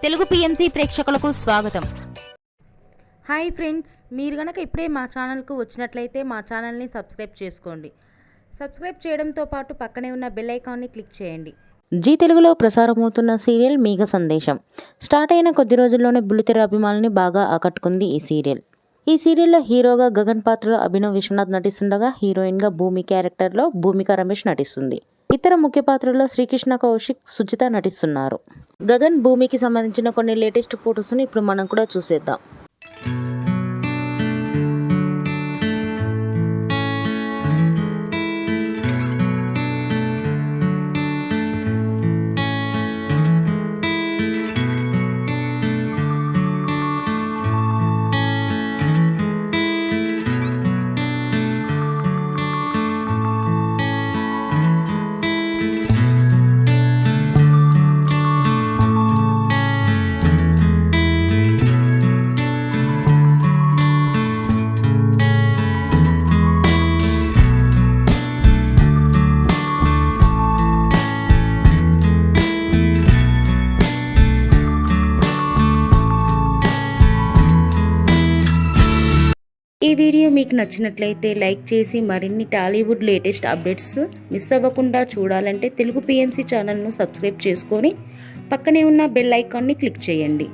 Telugu PMC ప్రేక్షకులకు స్వాగతం. Hi friends, మీరు గనక ఇప్పుడే మా ఛానల్కు వచ్చినట్లయితే మా ఛానల్ని సబ్స్క్రైబ్ చేసుకోండి. సబ్స్క్రైబ్ చేయడంతో పాటు పక్కనే ఉన్న బెల్ ఐకాన్ని క్లిక్ చేయండి. జీ తెలుగులో ప్రసారమవుతున్న సీరియల్ మేఘ సందేశం స్టార్ట్ అయిన కొద్ది రోజుల్లోనే బుల్లితెర అభిమానుల్ని బాగా ఆకట్టుకుంది ఈ సీరియల్. ఈ సీరియల్లో హీరోగా గగన్ పాత్రలో అభినవ్ విశ్వనాథ్ నటిస్తుండగా హీరోయిన్గా భూమి క్యారెక్టర్లో భూమిక రమేష్ నటిస్తుంది. ఇతర ముఖ్య పాత్రల్లో శ్రీకృష్ణ కౌశిక్, సుజిత నటిస్తున్నారు. గగన్ భూమికి సంబంధించిన కొన్ని లేటెస్ట్ ఫొటోస్ని ఇప్పుడు మనం కూడా చూసేద్దాం. ఈ వీడియో మీకు నచ్చినట్లయితే లైక్ చేసి మరిన్ని టాలీవుడ్ లేటెస్ట్ అప్డేట్స్ మిస్ అవ్వకుండా చూడాలంటే తెలుగు పిఎంసి ఛానల్ను సబ్స్క్రైబ్ చేసుకొని పక్కనే ఉన్న బెల్ ఐకాన్ని క్లిక్ చేయండి.